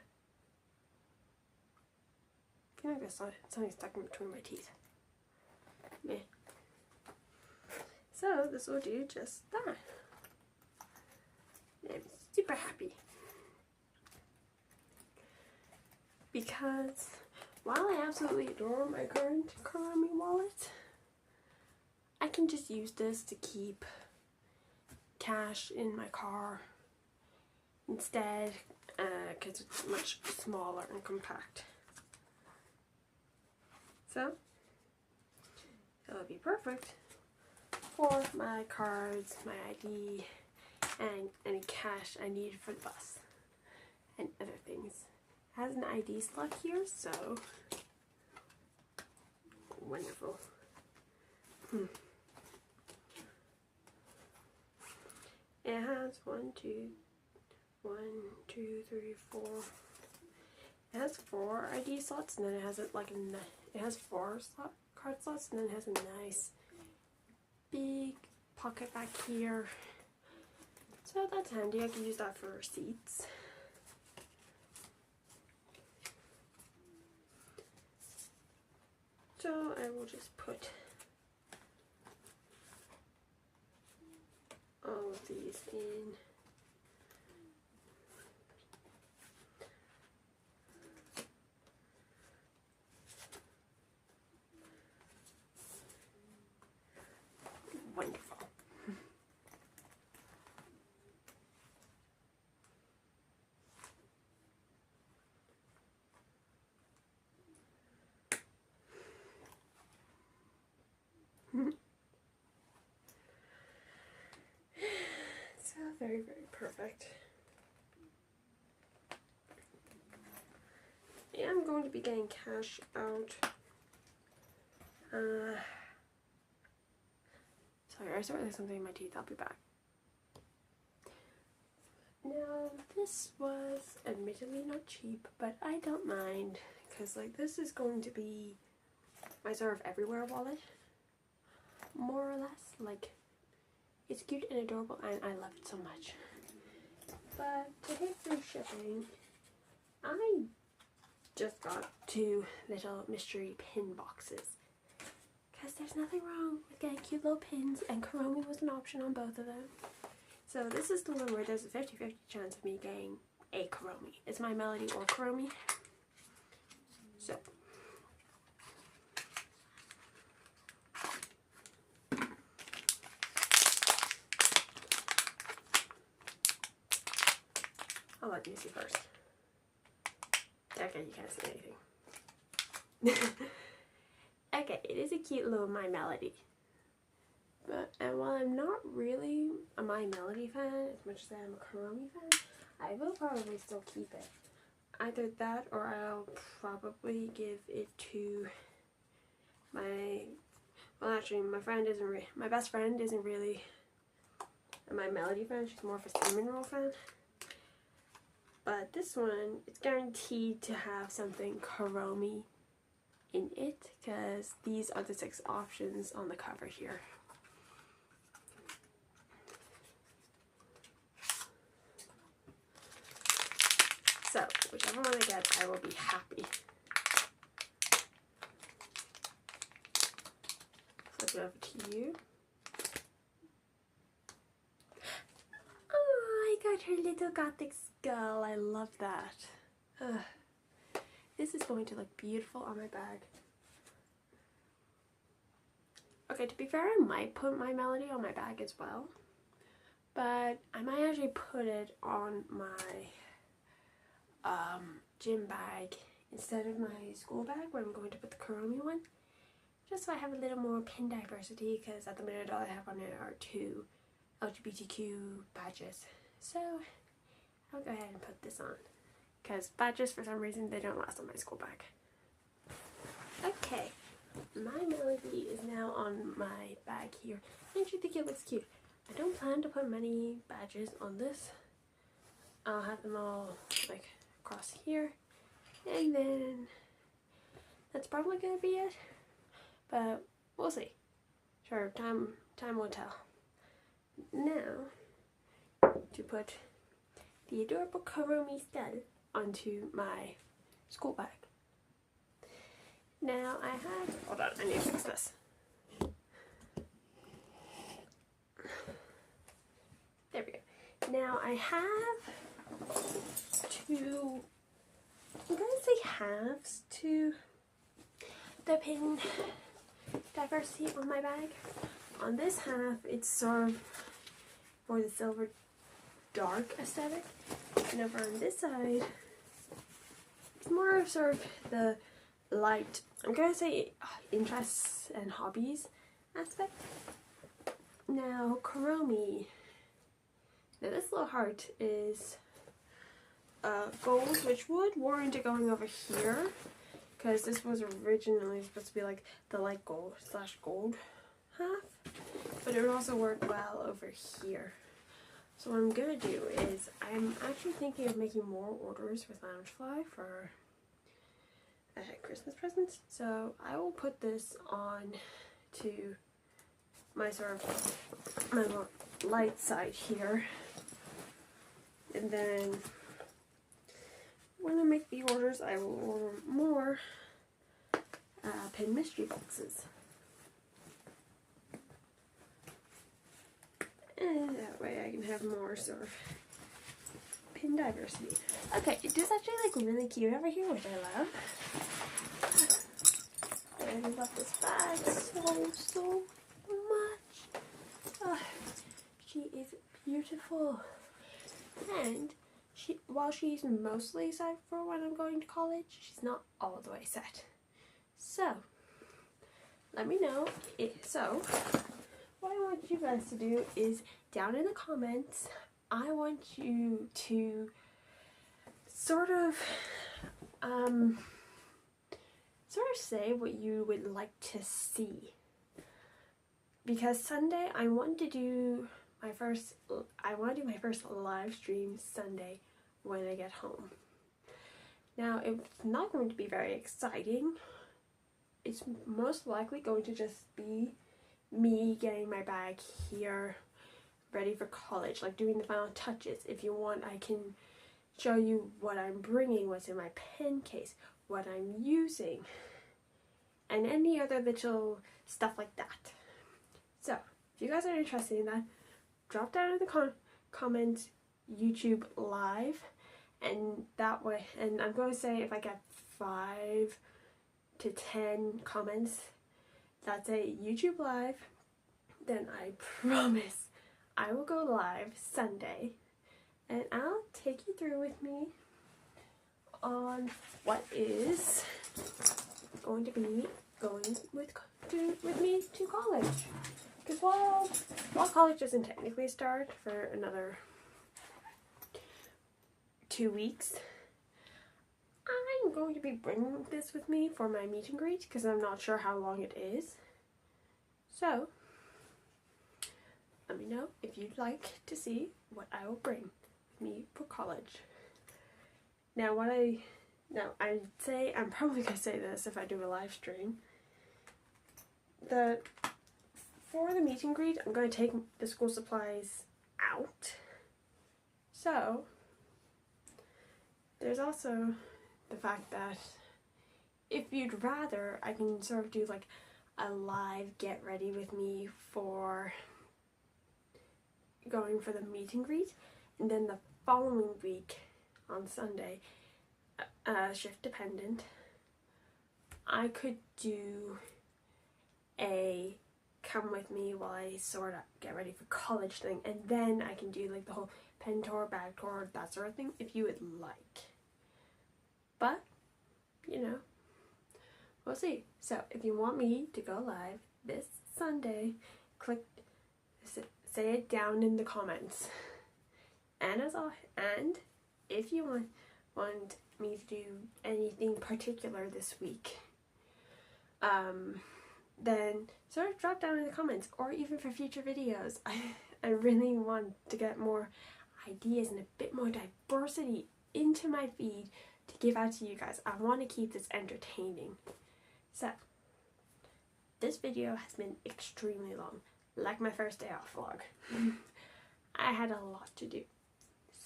I feel like there's something stuck in between my teeth. Yeah. So this will do just that. I'm super happy. Because while I absolutely adore my current Kuromi wallet, I can just use this to keep cash in my car instead, because it's much smaller and compact. So it'll be perfect for my cards, my ID, and any cash I need for the bus and other things. It has an ID slot here, so wonderful. It has 1, 2, 3, 4. It has 4 ID slots, and then it has it has 4 card slots, and then it has a nice big pocket back here. So that's handy. I can use that for receipts. So I will just put all of these in. Wonderful. So very, very perfect. Yeah, I'm going to be getting cash out. Sorry, I started something in my teeth. I'll be back. Now, this was admittedly not cheap, but I don't mind, because like this is going to be my sort of everywhere wallet, more or less. Like, it's cute and adorable, and I love it so much. But to pay for shipping, I just got 2 little mystery pin boxes. Because there's nothing wrong with getting cute little pins, and Kuromi was an option on both of them. So this is the one where there's a 50-50 chance of me getting a Kuromi. It's my Melody or Kuromi. So I'll let you see first. Okay, you can't see anything. Okay, it is a cute little My Melody. And while I'm not really a My Melody fan as much as I am a Kuromi fan, I will probably still keep it. Either that, or I'll probably give it to my, well actually my best friend isn't really a My Melody fan, she's more of a cinnamon roll fan. But this one, it's guaranteed to have something Kuromi in it, because these are the 6 options on the cover here. So, whichever one I get, I will be happy. Flip it over to you. at her little gothic skull. I love that. This is going to look beautiful on my bag. Okay, to be fair, I might put my melody on my bag as well. But I might actually put it on my gym bag instead of my school bag, where I'm going to put the Kuromi one. Just so I have a little more pin diversity, because at the minute all I have on it are 2 LGBTQ badges. So I'll go ahead and put this on, because badges, for some reason, they don't last on my school bag. Okay, my melody is now on my bag here. I actually think it looks cute. I don't plan to put many badges on this. I'll have them all like across here, and then that's probably gonna be it. But we'll see. Sure, time will tell. Now, to put the adorable Kuromi skull onto my school bag. Now I have, hold on, I need to fix this. There we go. Now I have 2, I'm gonna say halves to the pin diversity on my bag. On this half, it's sort of for the silver dark aesthetic, and over on this side, it's more of sort of the light, I'm gonna say interests and hobbies aspect. Now Kuromi, now this little heart is gold, which would warrant it going over here, because this was originally supposed to be like the light gold / gold half, but it would also work well over here. So what I'm gonna do is, I'm actually thinking of making more orders with Loungefly for Christmas presents. So I will put this on to my sort of my light side here, and then when I make the orders, I will order more pin mystery boxes. And that way I can have more sort of pin diversity. Okay, it does actually look really cute over here, which I love. I love this bag so much. Oh, she is beautiful. And while she's mostly set for when I'm going to college, she's not all the way set. So, let me know. What I want you guys to do is, down in the comments, I want you to sort of say what you would like to see. Because Sunday, I want to do my first live stream Sunday when I get home. Now, it's not going to be very exciting. It's most likely going to just be me getting my bag here ready for college, like doing the final touches. If you want, I can show you what I'm bringing, what's in my pen case, what I'm using, and any other little stuff like that. So, if you guys are interested in that, drop down in the comments YouTube live, and that way, and I'm going to say if I get 5 to 10 comments that say YouTube live, then I promise I will go live Sunday, and I'll take you through with me on what is going to be going with me to college. Because while college doesn't technically start for another 2 weeks, I'm going to be bringing this with me for my meet and greet, because I'm not sure how long it is. So, let me know if you'd like to see what I will bring with me for college. Now, I'd say, I'm probably going to say this if I do a live stream, for the meet and greet, I'm going to take the school supplies out. So, there's also the fact that if you'd rather, I can sort of do like a live get ready with me for going for the meet and greet, and then the following week on Sunday, shift dependent, I could do a come with me while I sort of get ready for college thing, and then I can do like the whole pen tour, bag tour, that sort of thing if you would like. But, you know, we'll see. So if you want me to go live this Sunday, say it down in the comments. And if you want me to do anything particular this week, then sort of drop down in the comments, or even for future videos. I really want to get more ideas and a bit more diversity into my feed to give out to you guys. I want to keep this entertaining. So, this video has been extremely long, like my first day off vlog. I had a lot to do.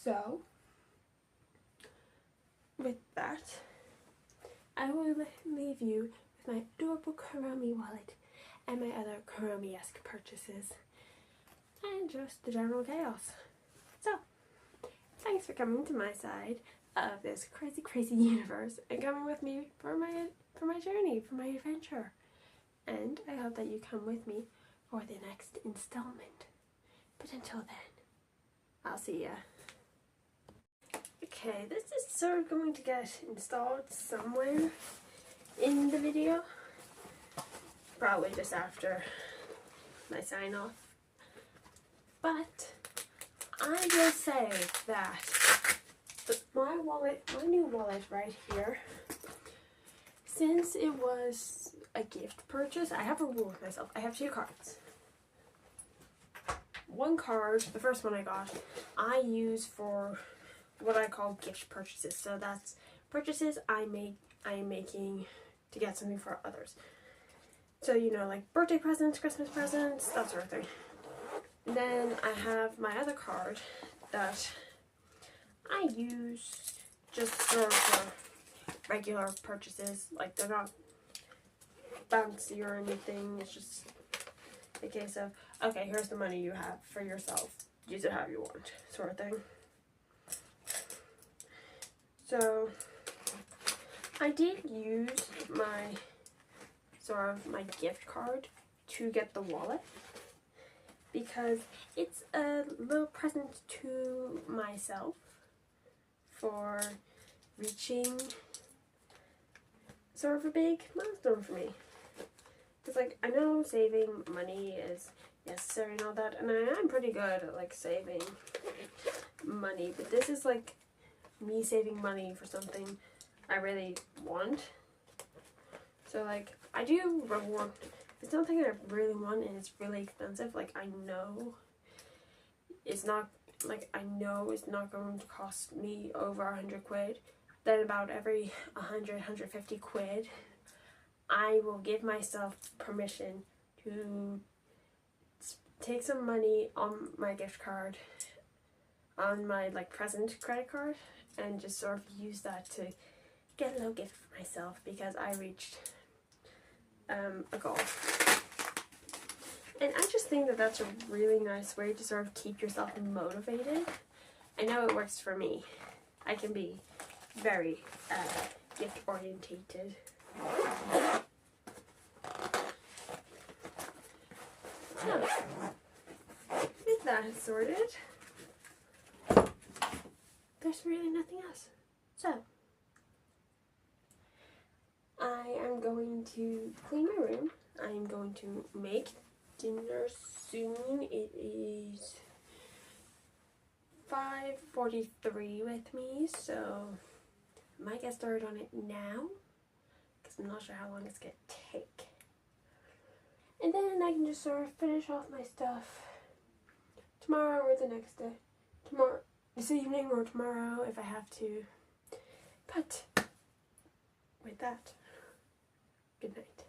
So, with that, I will leave you with my adorable Kuromi wallet and my other Kuromi-esque purchases, and just the general chaos. So, thanks for coming to my side of this crazy universe and coming with me for my journey, for my adventure. And I hope that you come with me for the next installment. But until then, I'll see ya. Okay, this is sort of going to get installed somewhere in the video. Probably just after my sign off. But I will say that my new wallet right here, since it was a gift purchase, I have a rule with myself. I have 2 cards. One card, the first one I got, I use for what I call gift purchases. So that's purchases I am making to get something for others. So, you know, like birthday presents, Christmas presents, that sort of thing. Then I have my other card that I use just for regular purchases. Like, they're not fancy or anything. It's just a case of, okay, here's the money you have for yourself. Use it how you want, sort of thing. So, I did use my gift card to get the wallet, because it's a little present to myself for reaching sort of a big milestone for me. Because, like, I know saving money is necessary and all that, and I am pretty good at, like, saving money, but this is, like, me saving money for something I really want. So, like, I do reward. If it's something I really want and it's really expensive, like, I know it's not going to cost me over 100 quid, then about every 150 quid, I will give myself permission to take some money on my gift card, on my, like, present credit card, and just sort of use that to get a little gift for myself, because I reached a goal. And I just think that that's a really nice way to sort of keep yourself motivated. I know it works for me. I can be very gift orientated. So, with that sorted, there's really nothing else. So, I am going to clean my room. I am going to make dinner soon. It is 5:43 with me, so I might get started on it now, because I'm not sure how long it's going to take. And then I can just sort of finish off my stuff tomorrow or the next day. This evening or tomorrow if I have to. But with that, good night.